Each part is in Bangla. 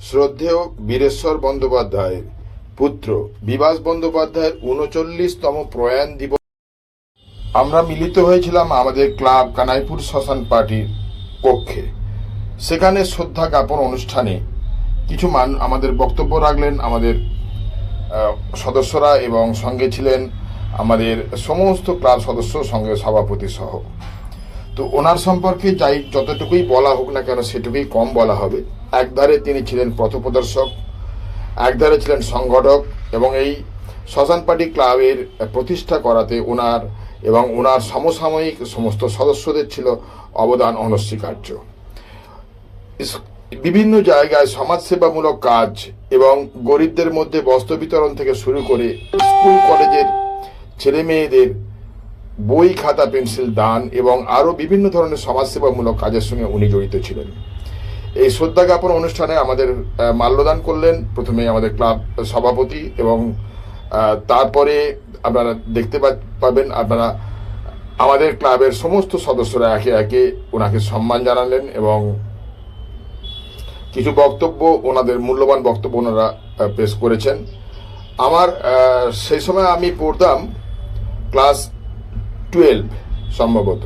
শ্রদ্ধেয় বীরেশ্বর বন্দ্যোপাধ্যায়ের পুত্র বিভাস বন্দ্যোপাধ্যায়ের ৩৯তম প্রয়াণ দিবস আমরা মিলিত হয়েছিলাম আমাদের ক্লাব কানাইপুর শ্মশান পার্টির কক্ষে। সেখানে শ্রদ্ধা জ্ঞাপন অনুষ্ঠানে কিছু আমাদের বক্তব্য রাখলেন আমাদের সদস্যরা, এবং সঙ্গে ছিলেন আমাদের সমস্ত ক্লাব সদস্য, সঙ্গে সভাপতি সহ। তো ওনার সম্পর্কে যাই যতটুকুই বলা হোক না কেন সেটুকুই কম বলা হবে। একধারে তিনি ছিলেন পথপ্রদর্শক, একধারে ছিলেন সংগঠক, এবং এই শ্মশান পার্টি ক্লাবের প্রতিষ্ঠা করাতে ওনার এবং ওনার সমসাময়িক সমস্ত সদস্যদের ছিল অবদান অনস্বীকার্য। বিভিন্ন জায়গায় সমাজসেবামূলক কাজ এবং গরিবদের মধ্যে বস্ত্র বিতরণ থেকে শুরু করে স্কুল কলেজের ছেলে মেয়েদের বই খাতা পেন্সিল দান এবং আরও বিভিন্ন ধরনের সমাজসেবামূলক কাজের সঙ্গে উনি জড়িত ছিলেন। এই শ্রদ্ধা জ্ঞাপন অনুষ্ঠানে আমাদের মাল্যদান করলেন প্রথমে আমাদের ক্লাব সভাপতি, এবং তারপরে আপনারা দেখতে পাবেন আপনারা আমাদের ক্লাবের সমস্ত সদস্যরা একে একে ওনাকে সম্মান জানালেন এবং কিছু বক্তব্য, ওনাদের মূল্যবান বক্তব্য ওনারা পেশ করেছেন। আমার সেই সময় আমি পড়তাম ক্লাস 12 সম্ভবত।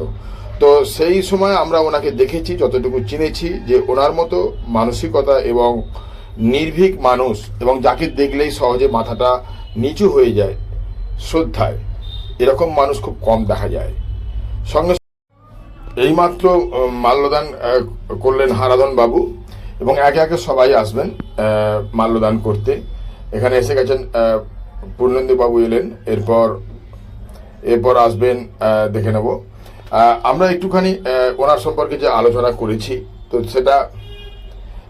তো সেই সময় আমরা ওনাকে দেখেছি, যতটুকু চিনেছি, যে ওনার মতো মানসিকতা এবং নির্ভীক মানুষ, এবং যাকে দেখলেই সহজে মাথাটা নিচু হয়ে যায় শ্রদ্ধায়, এরকম মানুষ খুব কম দেখা যায়। সঙ্গে এইমাত্র মাল্যদান করলেন হারাধন বাবু, এবং একে একে সবাই আসবেন মাল্যদান করতে। এখানে এসে গেছেন পূর্ণেন্দু বাবু, এলেন, এরপর আসবেন, দেখে নেব। আমরা একটুখানি ওনার সম্পর্কে যে আলোচনা করেছি, তো সেটা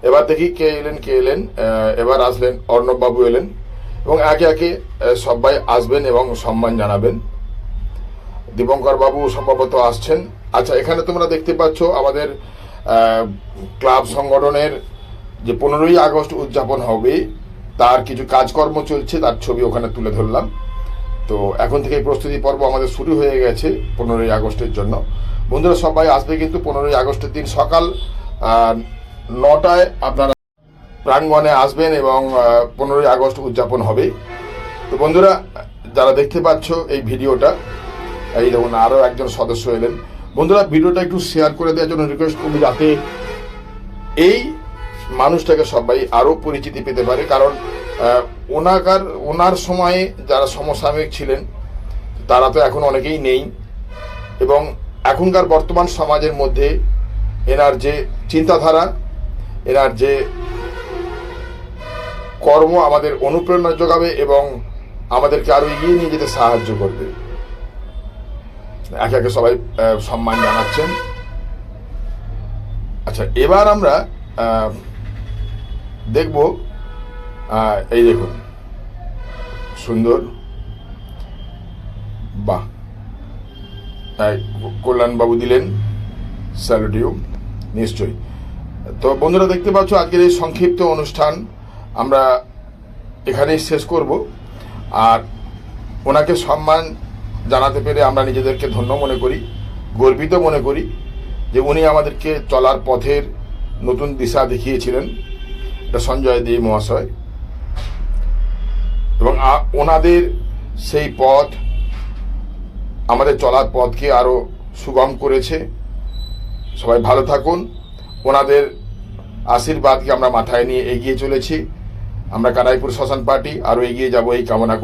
এবার দেখি কে এলেন। এবার আসলেন অর্ণব বাবু, এলেন, এবং একে একে সবাই আসবেন এবং সম্মান জানাবেন। দীপঙ্কর বাবু সম্ভবত আসছেন। আচ্ছা, এখানে তোমরা দেখতে পাচ্ছ আমাদের ক্লাব সংগঠনের যে 15ই আগস্ট উদযাপন হবে তার কিছু কাজকর্ম চলছে, তার ছবি ওখানে তুলে ধরলাম। তো এখন থেকে প্রস্তুতি পর্ব আমাদের শুরু হয়ে গেছে 15ই আগস্টের জন্য। বন্ধুরা সবাই আসবে কিন্তু 15ই আগস্টের দিন সকাল 9টায় আপনারা প্রাঙ্গণে আসবেন এবং 15ই আগস্ট উদযাপন হবে। তো বন্ধুরা যারা দেখতে পাচ্ছ এই ভিডিওটা, এই দেখুন আরও একজন সদস্য এলেন। বন্ধুরা ভিডিওটা একটু শেয়ার করে দেওয়ার জন্য রিকোয়েস্ট করবো, যাতে এই মানুষটাকে সবাই আরও পরিচিতি পেতে পারে। কারণ ওনার সময়ে যারা সমসাময়িক ছিলেন তারা তো এখন অনেকেই নেই, এবং এখনকার বর্তমান সমাজের মধ্যে এনার যে চিন্তাধারা, এনার যে কর্ম আমাদের অনুপ্রেরণা যোগাবে এবং আমাদেরকে আরও এগিয়ে নিয়ে যেতে সাহায্য করবে। একে একে সবাই সম্মান জানাচ্ছেন। আচ্ছা, এবার আমরা দেখব, এই দেখুন সুন্দর, বাহ, কল্যাণবাবু দিলেন, স্যালুটিউ নিশ্চয়ই। তো বন্ধুরা দেখতে পাচ্ছ আজকের এই সংক্ষিপ্ত অনুষ্ঠান আমরা এখানেই শেষ করব। আর ওনাকে সম্মান জানাতে পেরে আমরা নিজেদেরকে ধন্য মনে করি, গর্বিত মনে করি যে উনি আমাদেরকে চলার পথের নতুন দিশা দেখিয়েছিলেন। এটা সঞ্জয় দে মহাশয়, এবং ওনাদের সেই পথ আমাদের চলার পথকে আরও সুগম করেছে। সবাই ভালো থাকুন। ওনাদের আশীর্বাদকে আমরা মাথায় নিয়ে এগিয়ে চলেছি। আমরা কানাইপুর শ্মশান পার্টি আরও এগিয়ে যাব এই কামনা করি।